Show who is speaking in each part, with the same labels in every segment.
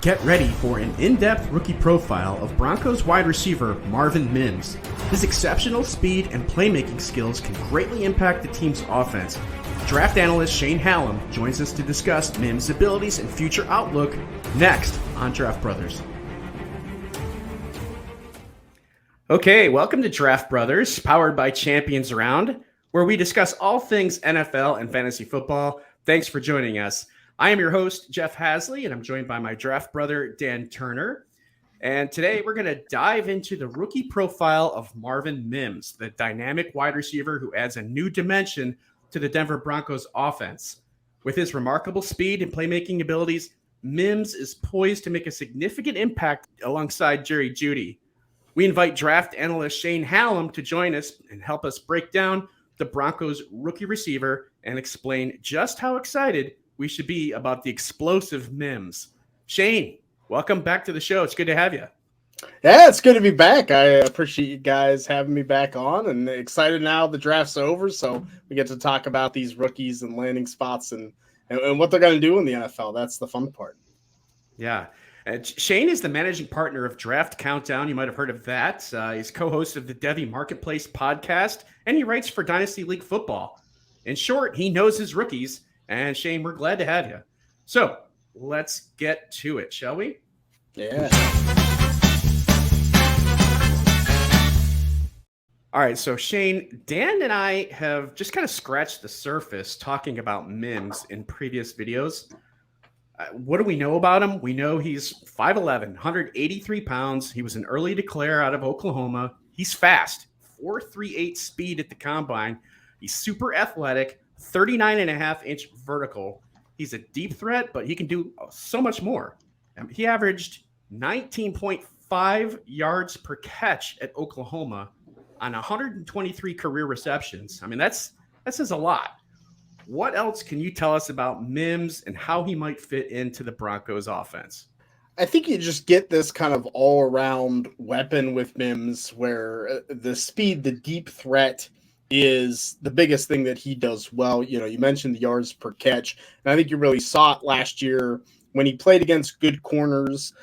Speaker 1: Get ready for an in-depth rookie profile of Broncos wide receiver Marvin Mims. His exceptional speed and playmaking skills can greatly impact the team's offense. Draft analyst Shane Hallam joins us to discuss Mims' abilities and future outlook next on Draft Brothers. Okay, welcome to Draft Brothers, powered by Champions Round, where we discuss all things NFL and fantasy football. Thanks for joining us. I am your host, Jeff Hasley, and I'm joined by my draft brother, Dan Turner. And today we're going to dive into the rookie profile of Marvin Mims, the dynamic wide receiver who adds a new dimension to the Denver Broncos offense. With his remarkable speed and playmaking abilities, Mims is poised to make a significant impact alongside Jerry Jeudy. We invite draft analyst Shane Hallam to join us and help us break down the Broncos rookie receiver and explain just how excited we should be about the explosive Mims. Shane, welcome back to the show. It's good to have you.
Speaker 2: Yeah, it's good to be back. I appreciate you guys having me back on, and excited now the draft's over, so we get to talk about these rookies and landing spots and what they're going to do in the NFL. That's the fun part.
Speaker 1: Yeah. Shane is the managing partner of Draft Countdown. You might have heard of that. He's co-host of the Devy Marketplace podcast, and he writes for Dynasty League Football. In short, he knows his rookies. And Shane, we're glad to have you. So let's get to it, shall we?
Speaker 2: Yeah.
Speaker 1: All right. So Shane, Dan and I have just kind of scratched the surface talking about Mims in previous videos. What do we know about him? We know he's 5'11", 183 pounds. He was an early declare out of Oklahoma. He's fast, 4.38 speed at the combine. He's super athletic. 39.5-inch vertical. He's a deep threat, but he can do so much more. He averaged 19.5 yards per catch at Oklahoma on 123 career receptions. I mean, that says a lot. What else can you tell us about Mims and how he might fit into the Broncos offense?
Speaker 2: I think you just get this kind of all-around weapon with Mims where the speed, the deep threat is the biggest thing that he does well. You know, you mentioned the yards per catch, and I think you really saw it last year when he played against good corners.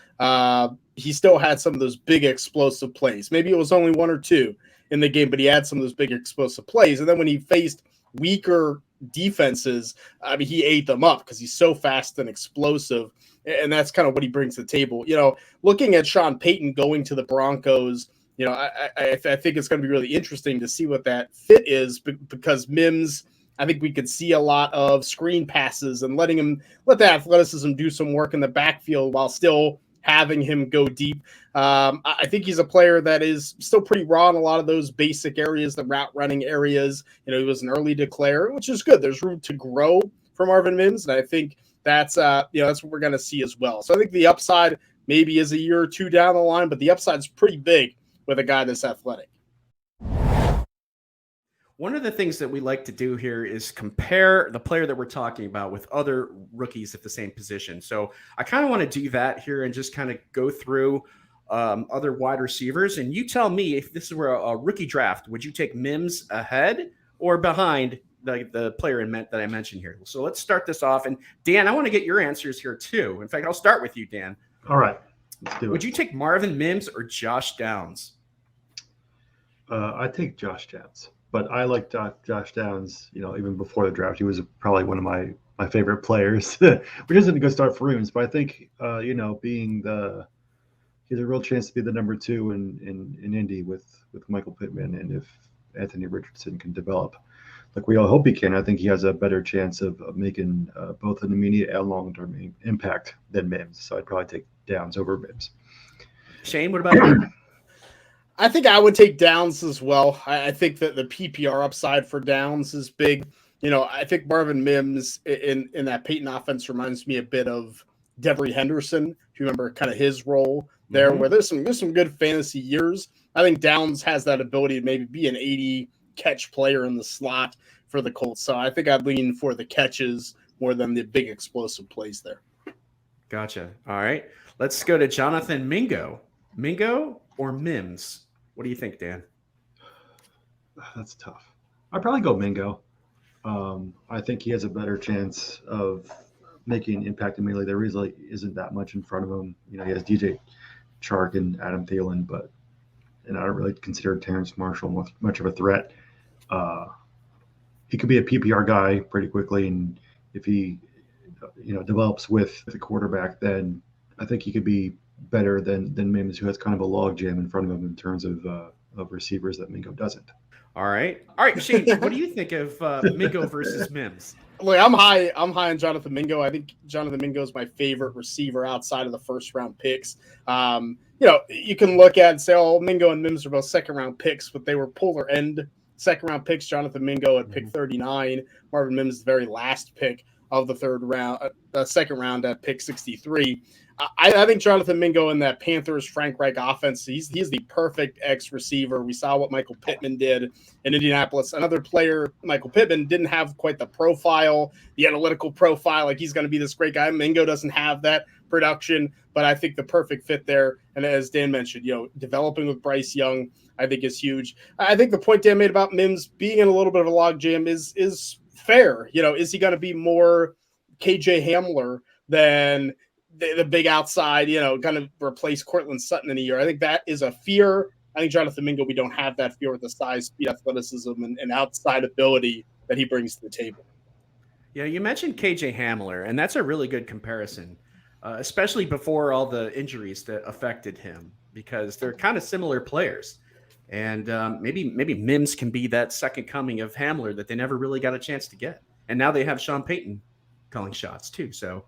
Speaker 2: He still had some of those big explosive plays. Maybe it was only one or two in the game, but he had some of those big explosive plays. And then when he faced weaker defenses, I mean, he ate them up because he's so fast and explosive, and that's kind of what he brings to the table. You know, looking at Sean Payton going to the Broncos, you know, I think it's going to be really interesting to see what that fit is because Mims, I think we could see a lot of screen passes and let the athleticism do some work in the backfield while still having him go deep. I think he's a player that is still pretty raw in a lot of those basic areas, the route running areas. You know, he was an early declare, which is good. There's room to grow for Marvin Mims, and I think that's that's what we're going to see as well. So I think the upside maybe is a year or two down the line, but the upside's pretty big with a guy that's athletic.
Speaker 1: One of the things that we like to do here is compare the player that we're talking about with other rookies at the same position. So I kind of want to do that here and just kind of go through other wide receivers. And you tell me if this were a rookie draft, would you take Mims ahead or behind the player that I mentioned here? So let's start this off. And Dan, I want to get your answers here too. In fact, I'll start with you, Dan.
Speaker 3: All right. Let's do it.
Speaker 1: Would you take Marvin Mims or Josh Downs?
Speaker 3: I take Josh Downs, but I like Josh Downs. You know, even before the draft, he was probably one of my favorite players, which isn't a good start for Mims. But I think you know, he has a real chance to be the number 2 in Indy with Michael Pittman, and if Anthony Richardson can develop like we all hope he can, I think he has a better chance of making both an immediate and long-term impact than Mims. So I'd probably take Downs over Mims.
Speaker 1: Shane, what about you?
Speaker 2: I think I would take Downs as well. I think that the PPR upside for Downs is big. You know, I think Marvin Mims in that Peyton offense reminds me a bit of Devery Henderson. If you remember kind of his role there, where there's some good fantasy years. I think Downs has that ability to maybe be an 80 catch player in the slot for the Colts. So I think I'd lean for the catches more than the big explosive plays there.
Speaker 1: Gotcha. All right. Let's go to Jonathan Mingo. Mingo or Mims? What do you think, Dan?
Speaker 3: That's tough. I'd probably go Mingo. I think he has a better chance of making an impact immediately. There really isn't that much in front of him. He has DJ Chark and Adam Thielen, and I don't really consider Terrence Marshall much of a threat. He could be a PPR guy pretty quickly, and if he develops with the quarterback, then I think he could be better than Mims, who has kind of a log jam in front of him in terms of receivers that Mingo doesn't.
Speaker 1: All right, Shane. What do you think of Mingo versus Mims?
Speaker 2: Look, I'm high on Jonathan Mingo. I think Jonathan Mingo is my favorite receiver outside of the first round picks. You can look at and say, oh, Mingo and Mims are both second round picks, but they were polar end second round picks. Jonathan Mingo at pick 39, Marvin Mims the very last pick of the second round at pick 63. I think Jonathan Mingo in that Panthers Frank Reich offense, he's the perfect X receiver. We saw what Michael Pittman did in Indianapolis. Another player, Michael Pittman, didn't have quite the profile, the analytical profile, like he's going to be this great guy. Mingo doesn't have that production, but I think the perfect fit there. And as Dan mentioned, developing with Bryce Young, I think is huge. I think the point Dan made about Mims being in a little bit of a logjam is fair. Is he going to be more KJ Hamler than the big outside, kind of replace Cortland Sutton in a year? I think that is a fear. I think Jonathan Mingo, we don't have that fear with the size, speed, athleticism, and outside ability that he brings to the table.
Speaker 1: Yeah, you mentioned KJ Hamler, and that's a really good comparison, especially before all the injuries that affected him, because they're kind of similar players. And maybe Mims can be that second coming of Hamler that they never really got a chance to get. And now they have Sean Payton calling shots too. So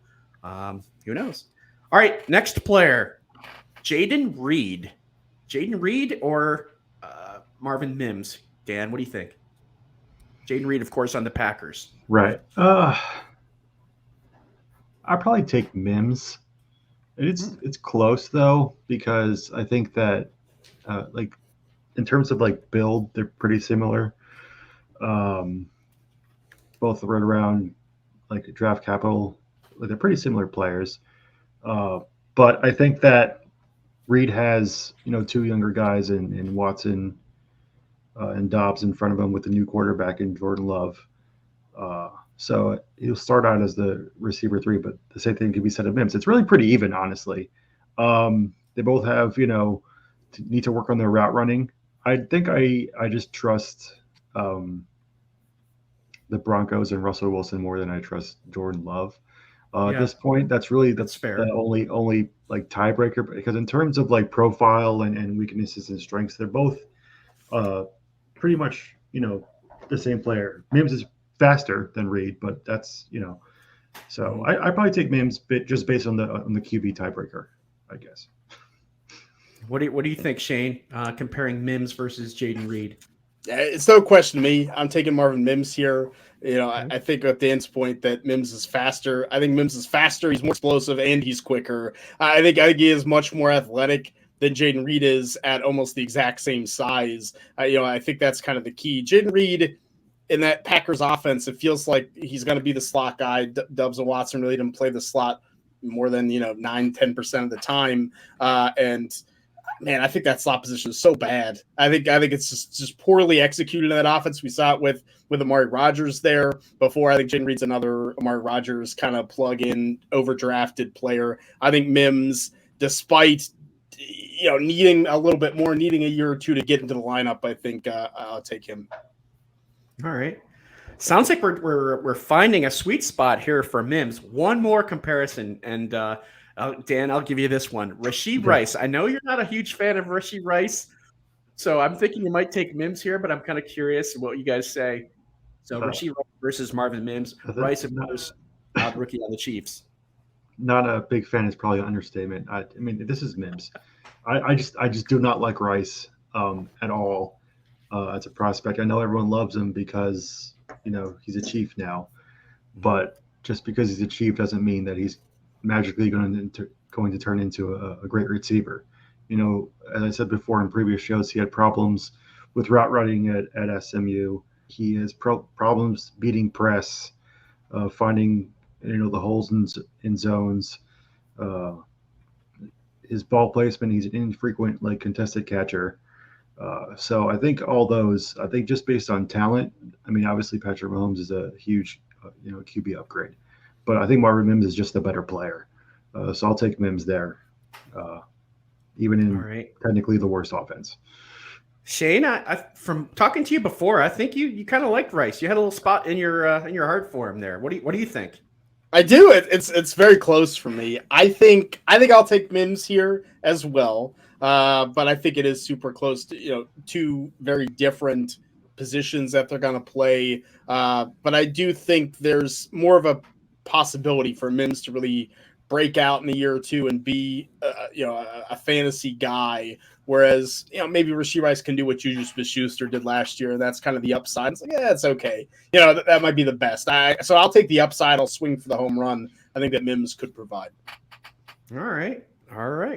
Speaker 1: who knows? All right, next player, Jayden Reed. Jayden Reed or Marvin Mims? Dan, what do you think? Jayden Reed, of course, on the Packers.
Speaker 3: Right. I'd probably take Mims. It's close though, because I think that in terms of build, they're pretty similar. Both right around draft capital, they're pretty similar players. But I think that Reed has two younger guys in Watson and Dobbs in front of him with the new quarterback in Jordan Love. So he'll start out as the receiver 3, but the same thing can be said of Mims. It's really pretty even, honestly. They both have need to work on their route running. I think I just trust the Broncos and Russell Wilson more than I trust Jordan Love. At this point, that's fair. The only tiebreaker, because in terms of profile and weaknesses and strengths, they're both pretty much the same player. Mims is faster than Reed, but that's so I probably take Mims just based on the QB tiebreaker, I guess.
Speaker 1: What do you think, Shane? Comparing Mims versus Jayden Reed?
Speaker 2: It's no question to me. I'm taking Marvin Mims here. I think at Dan's point that Mims is faster. I think Mims is faster. He's more explosive and he's quicker. I think he is much more athletic than Jayden Reed is at almost the exact same size. I think that's kind of the key. Jayden Reed in that Packers offense, it feels like he's going to be the slot guy. Dobbs and Watson really didn't play the slot more than 9-10% of the time, and man, I think that slot position is so bad. I think it's just poorly executed in that offense. We saw it with Amari Rodgers there before. I think Jayden Reed's another Amari Rodgers kind of plug-in, overdrafted player. I think Mims, despite needing a little bit more, needing a year or two to get into the lineup, I think I'll take him.
Speaker 1: All right. Sounds like we're finding a sweet spot here for Mims. One more comparison, and Dan, I'll give you this one. Rashee Rice. I know you're not a huge fan of Rashee Rice, so I'm thinking you might take Mims here, but I'm kind of curious what you guys say. So Rashee Rice versus Marvin Mims. Rice, of course, rookie on the Chiefs.
Speaker 3: Not a big fan is probably an understatement. I mean, this is Mims. I just do not like Rice at all as a prospect. I know everyone loves him because he's a Chief now, but just because he's a Chief doesn't mean that he's magically going to turn into a great receiver. As I said before in previous shows, he had problems with route running at SMU. He has problems beating press, finding the holes in zones. His ball placement, he's an infrequent contested catcher. So I think all those, just based on talent, obviously Patrick Mahomes is a huge QB upgrade. but I think Marvin Mims is just a better player. So I'll take Mims there, even in technically the worst offense.
Speaker 1: Shane, I from talking to you before, I think you kind of liked Rice. You had a little spot in your heart for him there. What do you think?
Speaker 2: I do. It's very close for me. I think I'll take Mims here as well. But I think it is super close to two very different positions that they're going to play. But I do think there's more of a possibility for Mims to really break out in a year or two and be a fantasy guy. Whereas maybe Rashee Rice can do what Juju Smith-Schuster did last year, and that's kind of the upside. It's like, yeah, it's okay. That might be the best. So I'll take the upside. I'll swing for the home run. I think that Mims could provide.
Speaker 1: All right.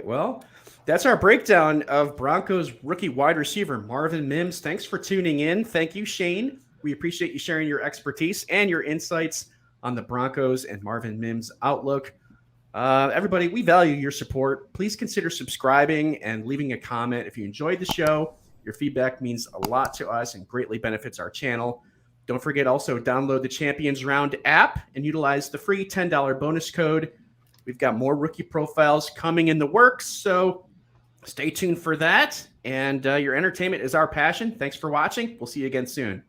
Speaker 1: Well, that's our breakdown of Broncos rookie wide receiver Marvin Mims. Thanks for tuning in. Thank you, Shane. We appreciate you sharing your expertise and your insights on the Broncos and Marvin Mims outlook. Everybody, we value your support. Please consider subscribing and leaving a comment if you enjoyed the show. Your feedback means a lot to us and greatly benefits our channel. Don't forget also download the Champions Round app and utilize the free $10 bonus code. We've got more rookie profiles coming in the works, so stay tuned for that. And your entertainment is our passion. Thanks for watching. We'll see you again soon.